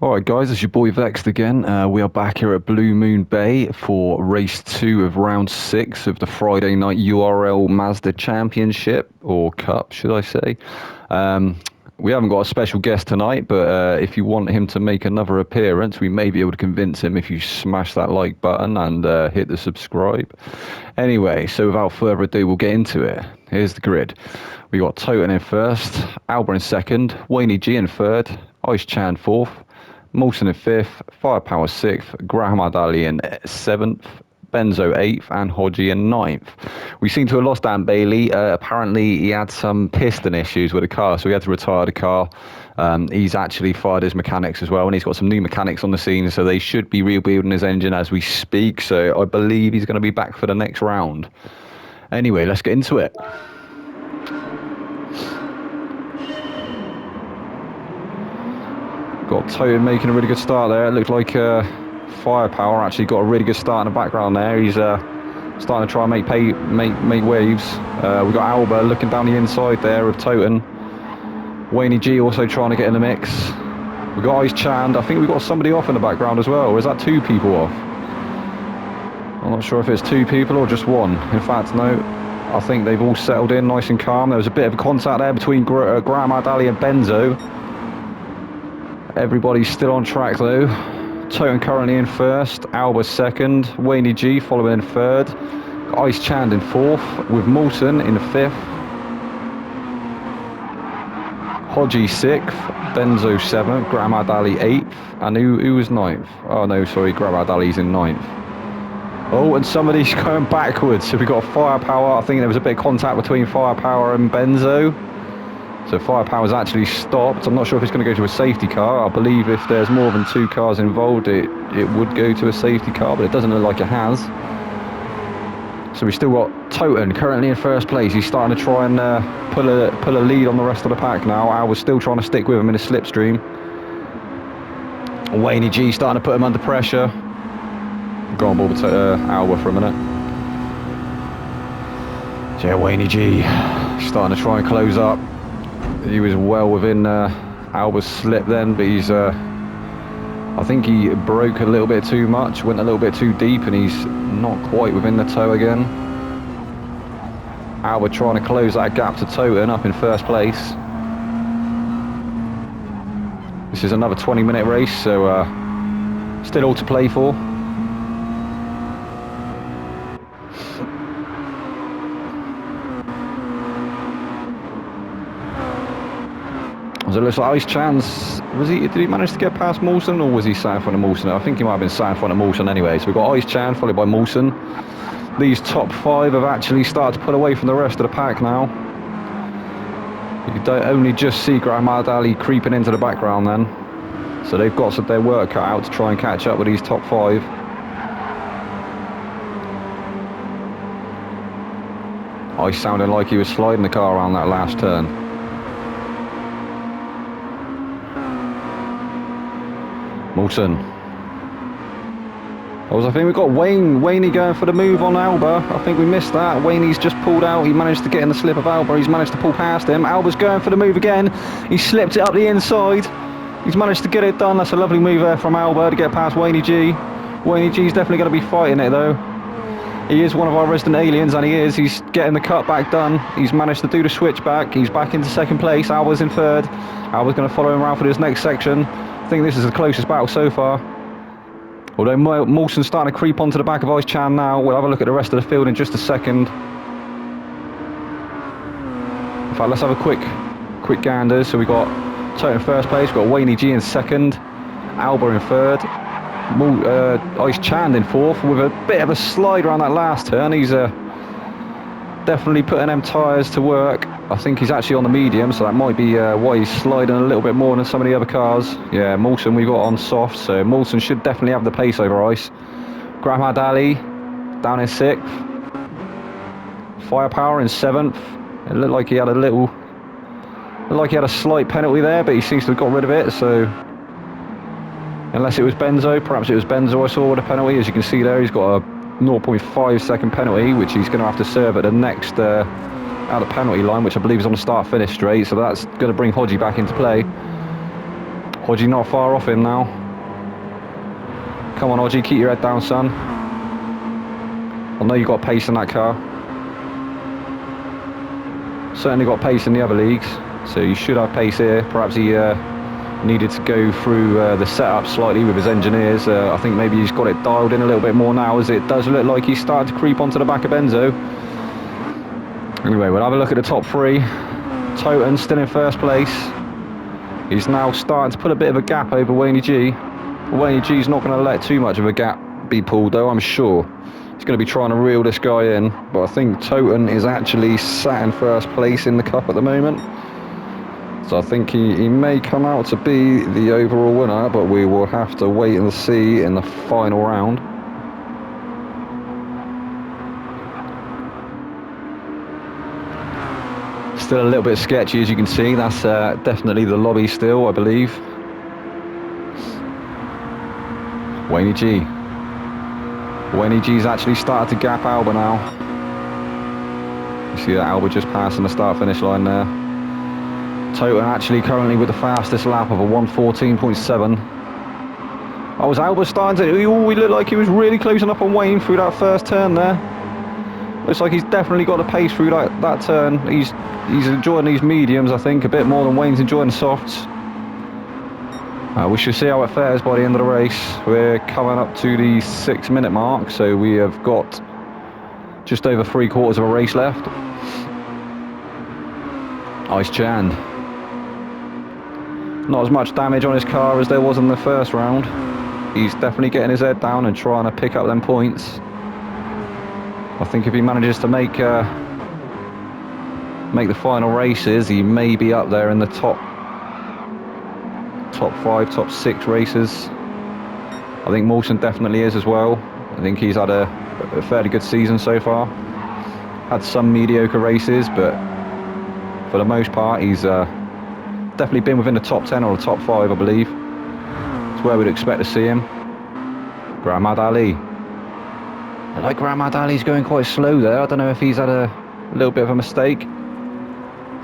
Alright guys, it's your boy Vexed again. We are back here at Blue Moon Bay for race 2 of round 6 of the Friday night URL Mazda Championship, or Cup should I say. We haven't got a special guest tonight, but if you want him to make another appearance, we may be able to convince him if you smash that like button and hit the subscribe. Anyway, so without further ado, we'll get into it. Here's the grid. We got Toten in first, Alba in second, Wayne G in third, Ice Chan fourth, Molson in fifth, Firepower sixth, Graham Ali in seventh, Benzo eighth, and Hodgie in ninth. We seem to have lost Dan Bailey. Apparently, he had some piston issues with the car, so he had to retire the car. He's actually fired his mechanics as well, and he's got some new mechanics on the scene, so they should be rebuilding his engine as we speak. So I believe he's going to be back for the next round. Anyway, let's get into it. Got Toten making a really good start there. It looked like Firepower actually got a really good start in the background there. He's starting to try and make waves. We've got Alba looking down the inside there of Toten. Wayne G also trying to get in the mix. We've got Ice Chand. I think we've got somebody off in the background as well. Or is that two people off? I'm not sure if it's two people or just one. In fact, no. I think they've all settled in nice and calm. There was a bit of a contact there between Graham Ali and Benzo. Everybody's still on track though. Toten currently in first, Alba second, Wayne G following in third, Ice Chand in fourth, with Moulton in fifth, Hodgie sixth, Benzo seventh, Graham Ali eighth, and who was ninth? Oh no, sorry, Graham Ali's in ninth. Oh, and somebody's going backwards. So we got Firepower. I think there was a bit of contact between Firepower and Benzo. So Firepower's actually stopped. I'm not sure if it's going to go to a safety car. I believe if there's more than two cars involved, it would go to a safety car, but it doesn't look like it has. So we've still got Toten currently in first place. He's starting to try and pull a lead on the rest of the pack now. I was still trying to stick with him in a slipstream. Wayne G starting to put him under pressure. Go on board with Alba for a minute. So yeah, Wayne G starting to try and close up. He was well within Alba's slip then, but he's I think he broke a little bit too much, went a little bit too deep, and he's not quite within the toe again. Alba trying to close that gap to Toten up in first place. This is another 20-minute race, so still all to play for. So it looks like Ice Chance, did he manage to get past Moulson, or was he sat in front of Moulson? I think he might have been sat in front of Moulson anyway. So we've got Ice Chan followed by Moulson. These top five have actually started to pull away from the rest of the pack now. You don't only just see Graham Ali creeping into the background then. So they've got their work cut out to try and catch up with these top five. Ice sounded like he was sliding the car around that last turn. Moulton. I think we've got Wayne going for the move on Alba. I think we missed that. Wayne's just pulled out. He managed to get in the slip of Alba. He's managed to pull past him. Alba's going for the move again. He slipped it up the inside. He's managed to get it done. That's a lovely move there from Alba to get past Wayne G. Wayne G's definitely going to be fighting it though. He is one of our resident aliens, and he is. He's getting the cut back done. He's managed to do the switch back. He's back into second place. Alba's in third. Alba's going to follow him around for this next section. I think this is the closest battle so far. Although Moulson's starting to creep onto the back of Ice Chan now. We'll have a look at the rest of the field in just a second. In fact, let's have a quick gander. So we've got Toten in first place. We've got Wayne G in second. Alba in third. Ice Chan in fourth with a bit of a slide around that last turn. He's definitely putting them tyres to work. I think he's actually on the medium, so that might be why he's sliding a little bit more than some of the other cars. Yeah, Moulson we've got on soft, so Moulson should definitely have the pace over Ice. Graham Ali down in sixth. Firepower in seventh. It looked like he had a slight penalty there, but he seems to have got rid of it, so unless it was Benzo, perhaps it was Benzo I saw with a penalty. As you can see there, he's got a 0.5 second penalty, which he's going to have to serve at the next out of penalty line, which I believe is on the start-finish straight, so that's going to bring Hodgie back into play. Hodgie not far off him now. Come on, Hodgie, keep your head down, son. I know you've got pace in that car. Certainly got pace in the other leagues, so you should have pace here. Perhaps he needed to go through the setup slightly with his engineers. I think maybe he's got it dialed in a little bit more now, as it does look like he's starting to creep onto the back of Benzo. Anyway, we'll have a look at the top three. Toten still in first place. He's now starting to put a bit of a gap over Wayne G. Wayne G's not going to let too much of a gap be pulled, though, I'm sure. He's going to be trying to reel this guy in, but I think Toten is actually sat in first place in the cup at the moment. So I think he may come out to be the overall winner, but we will have to wait and see in the final round. Still a little bit sketchy, as you can see. That's definitely the lobby still, I believe. Wayne G. Wayne G's actually started to gap Alba now. You see that Alba just passing the start-finish line there. Toten actually currently with the fastest lap of a 1:14.7. Oh, was Alba starting to... Oh, he looked like he was really closing up on Wayne through that first turn there. Looks like he's definitely got the pace through that turn. He's enjoying these mediums, I think, a bit more than Wayne's enjoying the softs. We should see how it fares by the end of the race. We're coming up to the 6-minute mark, so we have got just over 3/4 of a race left. Ice Chan. Not as much damage on his car as there was in the first round. He's definitely getting his head down and trying to pick up them points. I think if he manages to make the final races, he may be up there in the top 5, top 6 races. I think Mawson definitely is as well. I think he's had a fairly good season so far. Had some mediocre races, but for the most part, he's definitely been within the top 10 or the top 5, I believe. It's where we'd expect to see him. Grandmad Ali. I like Grandmad Ali's going quite slow there. I don't know if he's had a little bit of a mistake.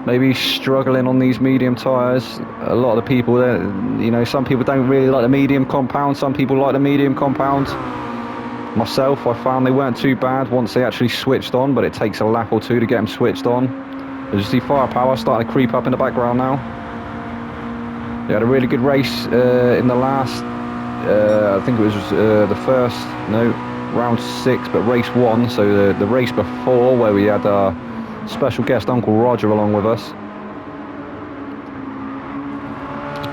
Maybe he's struggling on these medium tyres. A lot of the people there, you know, some people don't really like the medium compound. Some people like the medium compound. Myself, I found they weren't too bad once they actually switched on, but it takes a lap or two to get them switched on. As you see, firepower starting to creep up in the background now. They had a really good race in the last, I think it was round 6, but race 1. So the race before, where we had our special guest Uncle Roger along with us.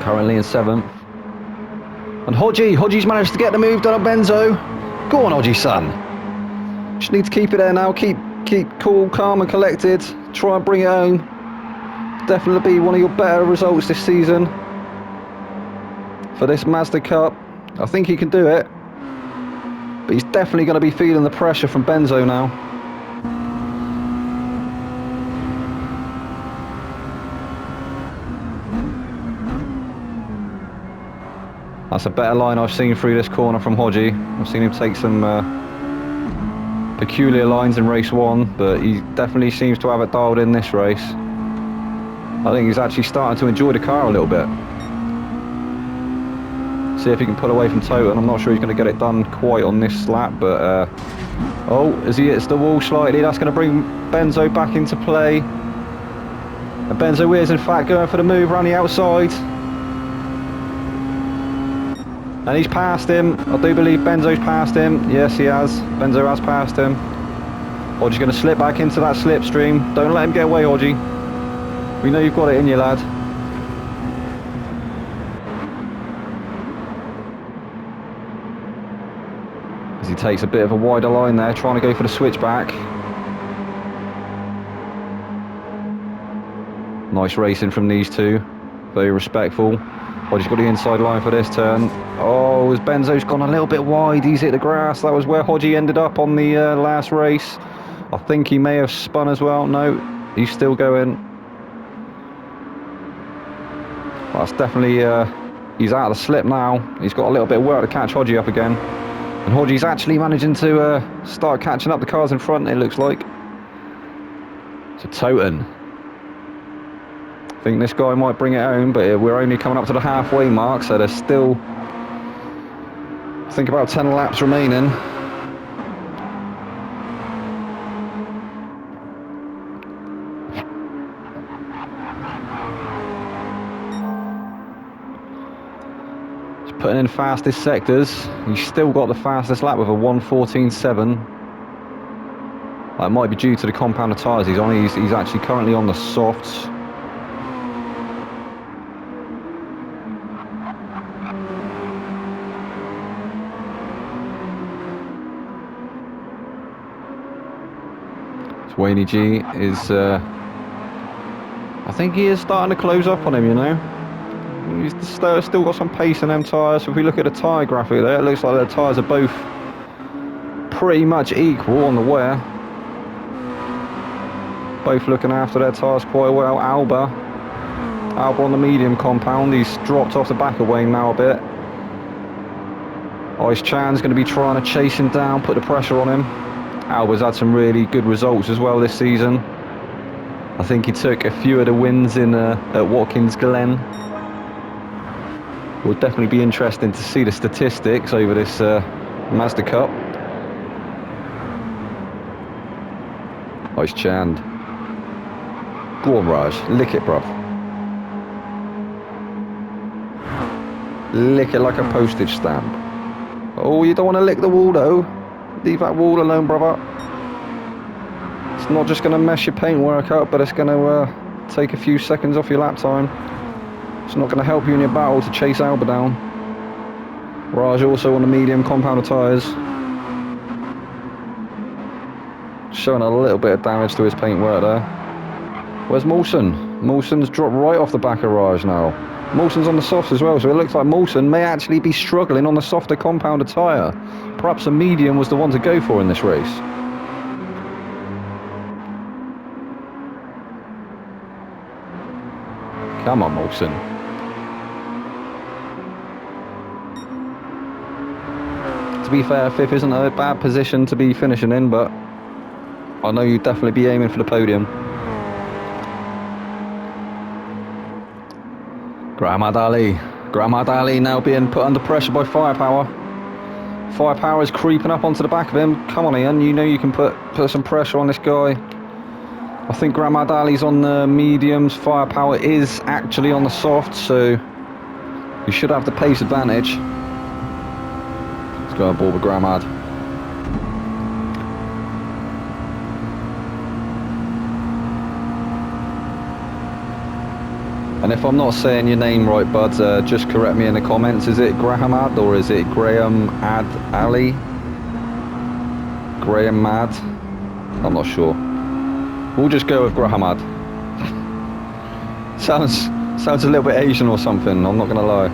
Currently in 7th. And Hodgie's managed to get the move done on Benzo. Go on, Hodgie, son. Just need to keep it there now. Keep cool, calm and collected. Try and bring it home. Definitely be one of your better results this season for this Mazda Cup. I think he can do it. But he's definitely going to be feeling the pressure from Benzo now. That's a better line I've seen through this corner from Hodgie. I've seen him take some peculiar lines in race 1, but he definitely seems to have it dialed in this race. I think he's actually starting to enjoy the car a little bit. See if he can pull away from Toten. I'm not sure he's going to get it done quite on this lap, but oh, as he hits the wall slightly, that's going to bring Benzo back into play. And Benzo is in fact going for the move around the outside. And he's passed him. I do believe Benzo's passed him. Yes, he has. Benzo has passed him. Hodgie's going to slip back into that slipstream. Don't let him get away, Hodgie. We know you've got it in you, lad. As he takes a bit of a wider line there, trying to go for the switchback. Nice racing from these two. Very respectful. Hodgie's got the inside line for this turn. Oh, as Benzo's gone a little bit wide, he's hit the grass. That was where Hodgie ended up on the last race. I think he may have spun as well. No, he's still going. That's definitely, he's out of the slip now. He's got a little bit of work to catch Hodgie up again. And Hodgie's actually managing to start catching up the cars in front, it looks like. So Toten. I think this guy might bring it home, but we're only coming up to the halfway mark, so there's still, I think, about 10 laps remaining. He's putting in fastest sectors. He's still got the fastest lap with a 1:14.7. That might be due to the compound of tyres he's on. He's actually currently on the softs. Wayne G is, I think he is starting to close up on him, you know. He's still got some pace in them tyres. So if we look at the tyre graphic there, it looks like the tyres are both pretty much equal on the wear. Both looking after their tyres quite well. Alba on the medium compound. He's dropped off the back of Wayne now a bit. Ice Chan's going to be trying to chase him down, put the pressure on him. Alba's had some really good results as well this season. I think he took a few of the wins in at Watkins Glen. Will definitely be interesting to see the statistics over this Mazda Cup. Ice Chan. Go on, Raj. Lick it, bruv. Lick it like a postage stamp. Oh, you don't want to lick the wall, though. Leave that wall alone, brother. It's not just going to mess your paintwork up, but it's going to take a few seconds off your lap time. It's not going to help you in your battle to chase Alba down. Raj also on the medium compound of tyres. Showing a little bit of damage to his paintwork there. Where's Mawson? Mawson's dropped right off the back of Raj now. Mawson's on the softs as well, so it looks like Mawson may actually be struggling on the softer compound of tyre. Perhaps a medium was the one to go for in this race. Come on, Mawson. To be fair, fifth isn't a bad position to be finishing in, but I know you'd definitely be aiming for the podium. Graham Ali now being put under pressure by Firepower. Firepower is creeping up onto the back of him. Come on, Ian, you know you can put some pressure on this guy. I think Graham Ali's on the mediums. Firepower is actually on the soft, so you should have the pace advantage. Let's go on board with Graham Ad. And if I'm not saying your name right, bud, just correct me in the comments. Is it Graham Ad or is it Graham Ad Ali? Graham Mad? I'm not sure. We'll just go with Graham Ad. Sounds a little bit Asian or something, I'm not going to lie.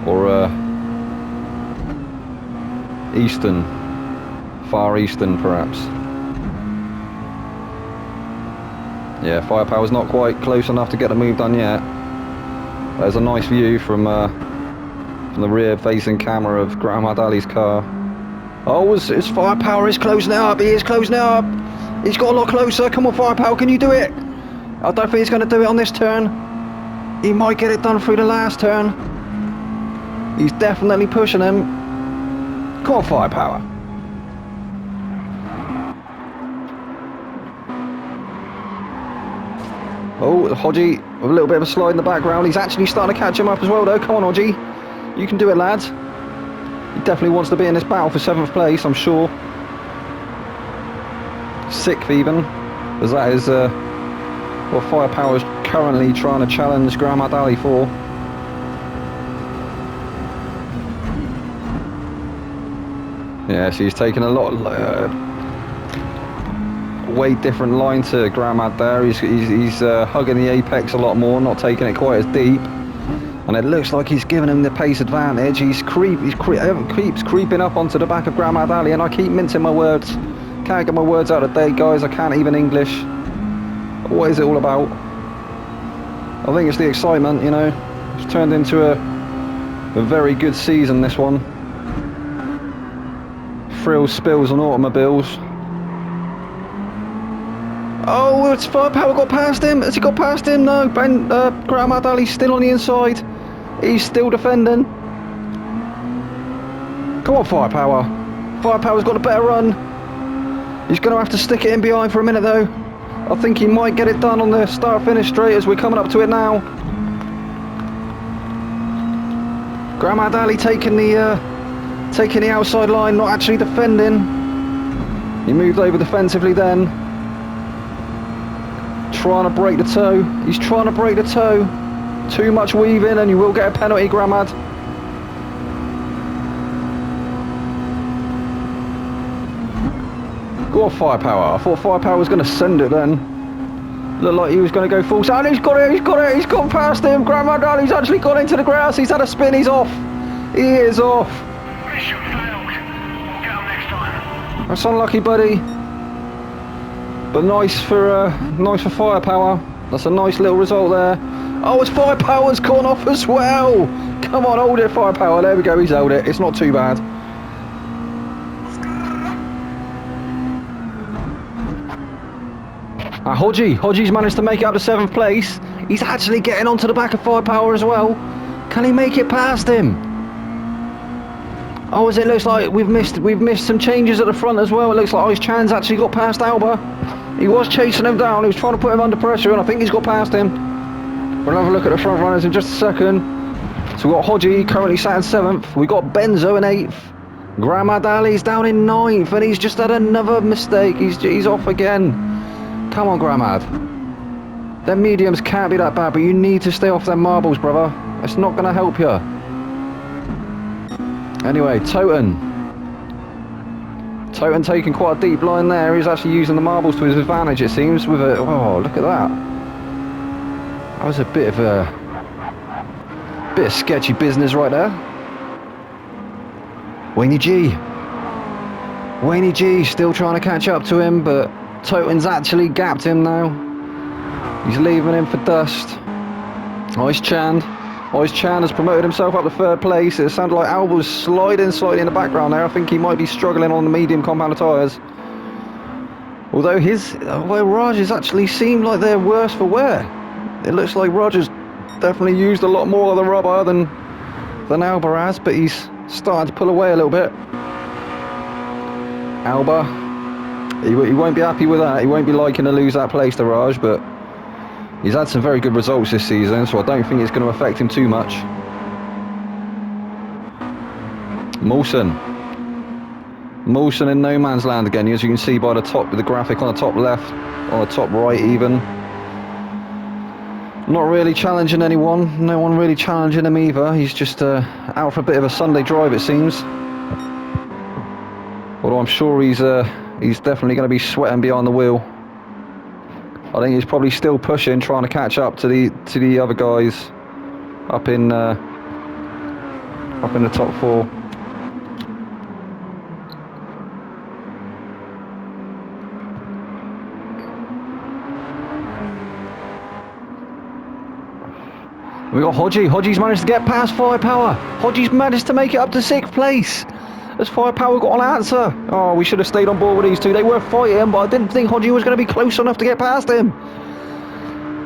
Or Eastern. Far Eastern, perhaps. Yeah, Firepower's not quite close enough to get the move done yet. There's a nice view from the rear-facing camera of Graham Ali's car. Oh, his Firepower is closing it up. He is closing it up. He's got a lot closer. Come on, Firepower, can you do it? I don't think he's going to do it on this turn. He might get it done through the last turn. He's definitely pushing him. Come on, Firepower. Oh, Hodgie, with a little bit of a slide in the background. He's actually starting to catch him up as well, though. Come on, Hodgie. You can do it, lads. He definitely wants to be in this battle for 7th place, I'm sure. 6th even. As that is what Firepower is currently trying to challenge Graham Ali for. Yeah, so he's taking a lot way different line to Graham Ad there. He's hugging the apex a lot more, not taking it quite as deep. And it looks like he's giving him the pace advantage. He keeps creeping up onto the back of Graham Ad Ali, and I keep mincing my words. Can't get my words out of date, guys. I can't even English. What is it all about? I think it's the excitement, you know. It's turned into a very good season, this one. Thrills, spills and automobiles. Oh, it's Firepower got past him. Has he got past him? No, Gran Ali's still on the inside. He's still defending. Come on, Firepower. Firepower's got a better run. He's going to have to stick it in behind for a minute, though. I think he might get it done on the start-finish straight as we're coming up to it now. Gran Ali taking the outside line, not actually defending. He moved over defensively then. Trying to break the toe. He's trying to break the toe. Too much weaving and you will get a penalty, Gramad. Go on, Firepower. I thought Firepower was going to send it then. Looked like he was going to go full sound. He's got it, he's got it, he's gone past him. Gramad Ali's actually gone into the grass. He's had a spin, he's off. He is off. Mission failed. We'll get him next time. That's unlucky, buddy. But nice for Firepower. That's a nice little result there. Oh, his Firepower's gone off as well. Come on, hold it, Firepower. There we go, he's held it. It's not too bad. Hodgie's managed to make it up to 7th place. He's actually getting onto the back of Firepower as well. Can he make it past him? Oh, as it looks like we've missed some changes at the front as well. It looks like Ice Chan's actually got past Alba. He was chasing him down. He was trying to put him under pressure, and I think he's got past him. We'll have a look at the front runners in just a second. So we've got Hodgie currently sat in 7th. We've got Benzo in 8th. Gran Ali's down in 9th, and he's just had another mistake. He's off again. Come on, Gramad. Them mediums can't be that bad, but you need to stay off them marbles, brother. It's not going to help you. Anyway, Toten taking quite a deep line there. He's actually using the marbles to his advantage, it seems, with a... Oh, look at that. That was a bit of sketchy business right there. Wayne G still trying to catch up to him, but Toten's actually gapped him now. He's leaving him for dust. Ice Chan has promoted himself up to 3rd place. It sounded like Alba was sliding slightly in the background there. I think he might be struggling on the medium compound tyres. Although Raj's actually seemed like they're worse for wear. It looks like Roger's definitely used a lot more of the rubber than Alba has, but he's starting to pull away a little bit. Alba, he won't be happy with that. He won't be liking to lose that place to Raj, but he's had some very good results this season, so I don't think it's going to affect him too much. Molson in no man's land again, as you can see by the graphic on the top left, on the top right even. Not really challenging anyone, no one really challenging him either. He's just out for a bit of a Sunday drive, it seems. Although I'm sure he's definitely going to be sweating behind the wheel. I think he's probably still pushing, trying to catch up to the other guys up in the top 4. We got Hodgie. Hodgie's managed to get past Firepower. Hodgie's managed to make it up to 6th place. Has Firepower got an answer? Oh, we should have stayed on board with these two. They were fighting, but I didn't think Hodgie was going to be close enough to get past him.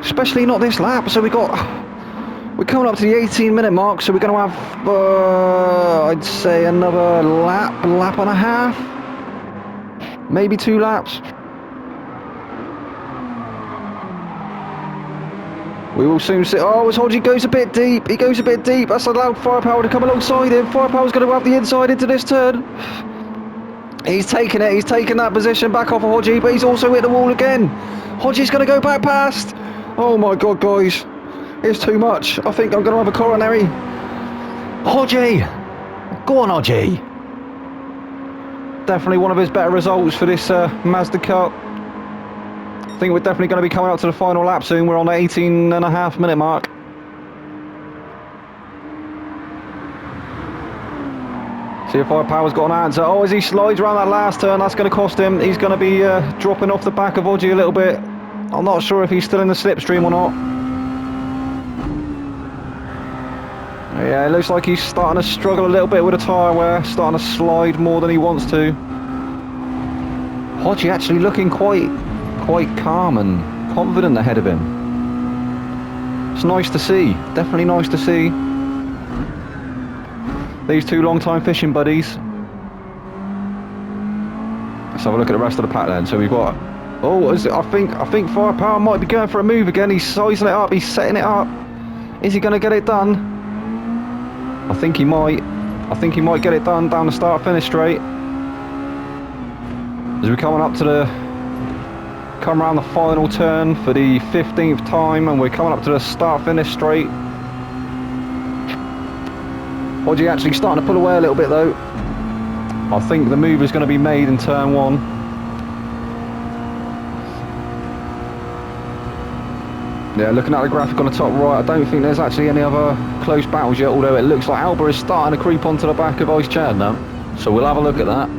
Especially not this lap. So we're coming up to the 18-minute mark, so we're going to have, I'd say, another lap and a half. Maybe 2 laps. We will soon see. Oh, as Hodgie goes a bit deep. He goes a bit deep. That's allowed Firepower to come alongside him. Firepower's going to have the inside into this turn. He's taken it. He's taken that position back off of Hodgie, but he's also hit the wall again. Hodgie's going to go back past. Oh my God, guys. It's too much. I think I'm going to have a coronary. Hodgie. Go on, Hodgie. Definitely one of his better results for this Mazda Cup. I think we're definitely going to be coming up to the final lap soon. We're on the 18.5-minute mark. See if Firepower's got an answer. Oh, as he slides around that last turn, that's going to cost him. He's going to be dropping off the back of Hodgie a little bit. I'm not sure if he's still in the slipstream or not. Yeah, it looks like he's starting to struggle a little bit with the tyre wear. Starting to slide more than he wants to. Hodgie actually looking quite quite calm and confident ahead of him. It's nice to see, definitely nice to see. These two long-time fishing buddies. Let's have a look at the rest of the pack then. So we've got, I think Firepower might be going for a move again. He's sizing it up, he's setting it up. Is he going to get it done? I think he might. I think he might get it done down the start-finish straight. As we're coming around the final turn for the 15th time, and we're coming up to the start-finish straight. Hodgie actually starting to pull away a little bit though. I think the move is going to be made in turn 1. Yeah, looking at the graphic on the top right, I don't think there's actually any other close battles yet, although it looks like Alba is starting to creep onto the back of Ice Chad now. So we'll have a look at that.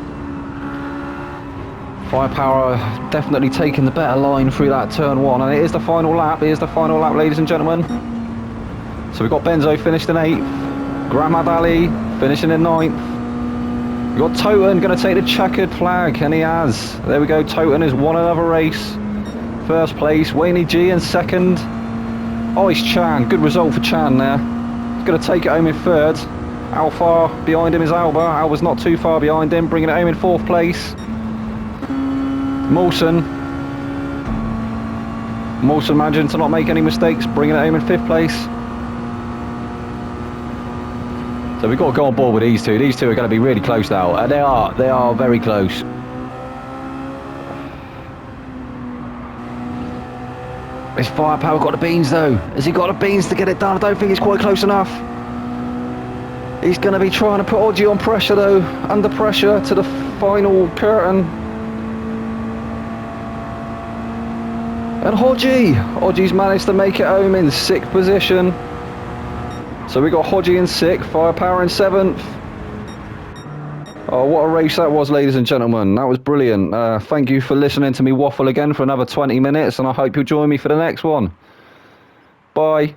Firepower definitely taking the better line through that turn 1, and it is the final lap. It is the final lap, ladies and gentlemen. So we've got Benzo finished in 8th, Grandmad Ali finishing in 9th. We've got Toten going to take the checkered flag, and he has. There we go, Toten has won another race. First place, Wayne G in 2nd. Oh, it's Chan, good result for Chan there. He's going to take it home in 3rd. How far behind him is Alba? Alba's not too far behind him, bringing it home in 4th place. Mawson managing to not make any mistakes, bringing it home in 5th place. So we've got to go on board with these two. These two are going to be really close now, and they are very close. Has Firepower got the beans though? Has he got the beans to get it done? I don't think it's quite close enough. He's going to be trying to put Hodgie on pressure though, under pressure to the final curtain. And Hodgie's managed to make it home in 6th position. So we got Hodgie in 6th, Firepower in 7th. Oh, what a race that was, ladies and gentlemen. That was brilliant. Thank you for listening to me waffle again for another 20 minutes, and I hope you'll join me for the next one. Bye.